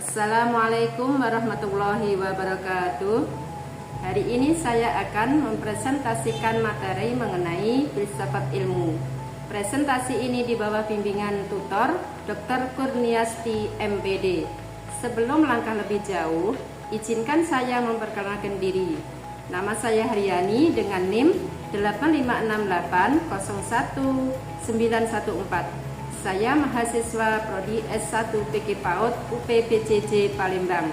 Assalamualaikum warahmatullahi wabarakatuh. Hari ini saya akan mempresentasikan materi mengenai filsafat ilmu. Presentasi ini di bawah bimbingan tutor Dr. Kurniasti MPD. Sebelum langkah lebih jauh, izinkan saya memperkenalkan diri. Nama saya Haryani dengan NIM 856801914. Saya mahasiswa Prodi S1 PG PAUD UPBJJ Palembang.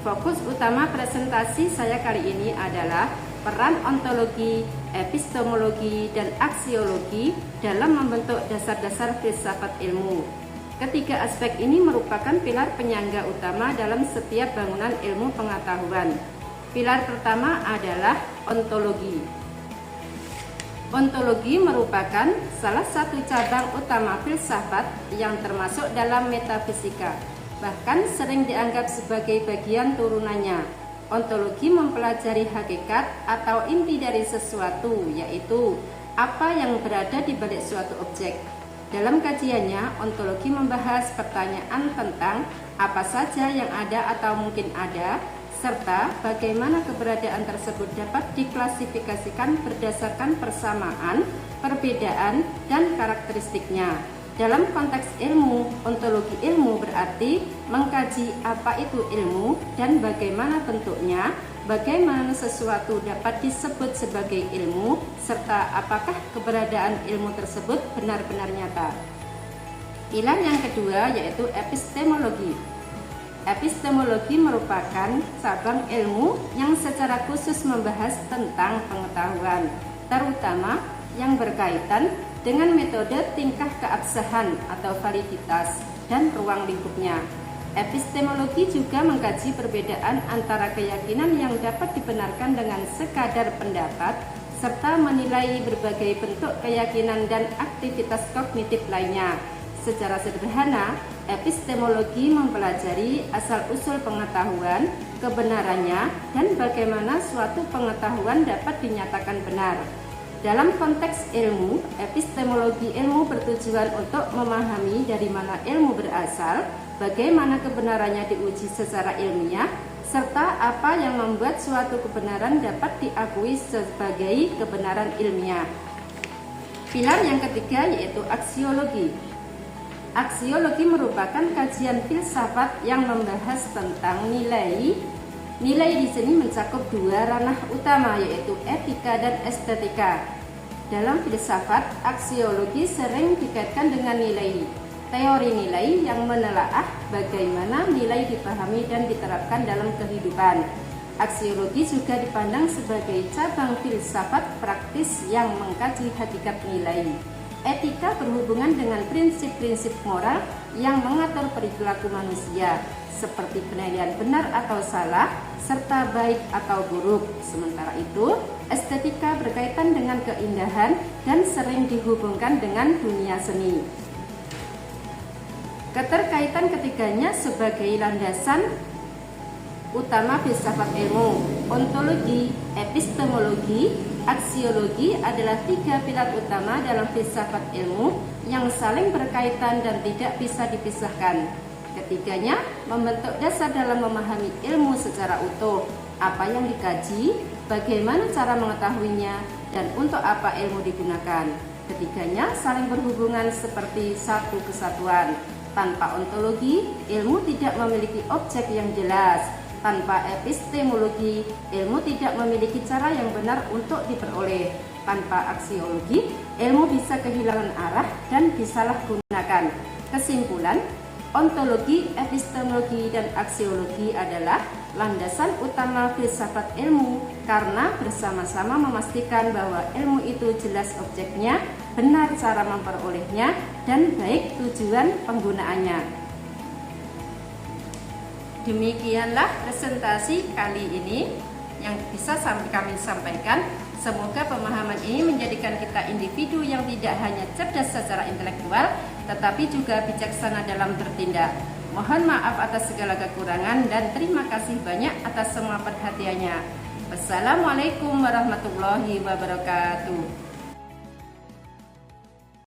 Fokus utama presentasi saya kali ini adalah peran ontologi, epistemologi, dan aksiologi dalam membentuk dasar-dasar filsafat ilmu. Ketiga aspek ini merupakan pilar penyangga utama dalam setiap bangunan ilmu pengetahuan. Pilar pertama adalah ontologi. Ontologi merupakan salah satu cabang utama filsafat yang termasuk dalam metafisika, bahkan sering dianggap sebagai bagian turunannya. Ontologi mempelajari hakikat atau inti dari sesuatu, yaitu apa yang berada di balik suatu objek. Dalam kajiannya, ontologi membahas pertanyaan tentang apa saja yang ada atau mungkin ada, serta bagaimana keberadaan tersebut dapat diklasifikasikan berdasarkan persamaan, perbedaan, dan karakteristiknya. Dalam konteks ilmu, ontologi ilmu berarti mengkaji apa itu ilmu dan bagaimana bentuknya, bagaimana sesuatu dapat disebut sebagai ilmu, serta apakah keberadaan ilmu tersebut benar-benar nyata. Pilar yang kedua yaitu epistemologi. Epistemologi merupakan cabang ilmu yang secara khusus membahas tentang pengetahuan, terutama yang berkaitan dengan metode tingkah keabsahan atau validitas dan ruang lingkupnya. Epistemologi juga mengkaji perbedaan antara keyakinan yang dapat dibenarkan dengan sekadar pendapat, serta menilai berbagai bentuk keyakinan dan aktivitas kognitif lainnya. Secara sederhana, epistemologi mempelajari asal-usul pengetahuan, kebenarannya, dan bagaimana suatu pengetahuan dapat dinyatakan benar. Dalam konteks ilmu, epistemologi ilmu bertujuan untuk memahami dari mana ilmu berasal, bagaimana kebenarannya diuji secara ilmiah, serta apa yang membuat suatu kebenaran dapat diakui sebagai kebenaran ilmiah. Pilar yang ketiga yaitu aksiologi. Aksiologi merupakan kajian filsafat yang membahas tentang nilai. Nilai di sini mencakup dua ranah utama yaitu etika dan estetika. Dalam filsafat, aksiologi sering dikaitkan dengan nilai. Teori nilai yang menelaah bagaimana nilai dipahami dan diterapkan dalam kehidupan. Aksiologi juga dipandang sebagai cabang filsafat praktis yang mengkaji hakikat nilai. Etika berhubungan dengan prinsip-prinsip moral yang mengatur perilaku manusia, seperti penilaian benar atau salah, serta baik atau buruk. Sementara itu, estetika berkaitan dengan keindahan dan sering dihubungkan dengan dunia seni. Keterkaitan ketiganya sebagai landasan utama filsafat ilmu. Ontologi, epistemologi, aksiologi adalah tiga pilar utama dalam filsafat ilmu yang saling berkaitan dan tidak bisa dipisahkan. Ketiganya membentuk dasar dalam memahami ilmu secara utuh, apa yang dikaji, bagaimana cara mengetahuinya, dan untuk apa ilmu digunakan. Ketiganya saling berhubungan seperti satu kesatuan. Tanpa ontologi, ilmu tidak memiliki objek yang jelas. Tanpa epistemologi, ilmu tidak memiliki cara yang benar untuk diperoleh. Tanpa aksiologi, ilmu bisa kehilangan arah dan disalahgunakan. Kesimpulan, ontologi, epistemologi, dan aksiologi adalah landasan utama filsafat ilmu karena bersama-sama memastikan bahwa ilmu itu jelas objeknya, benar cara memperolehnya, dan baik tujuan penggunaannya. Demikianlah presentasi kali ini yang bisa kami sampaikan. Semoga pemahaman ini menjadikan kita individu yang tidak hanya cerdas secara intelektual, tetapi juga bijaksana dalam bertindak. Mohon maaf atas segala kekurangan dan terima kasih banyak atas semua perhatiannya. Wassalamualaikum warahmatullahi wabarakatuh.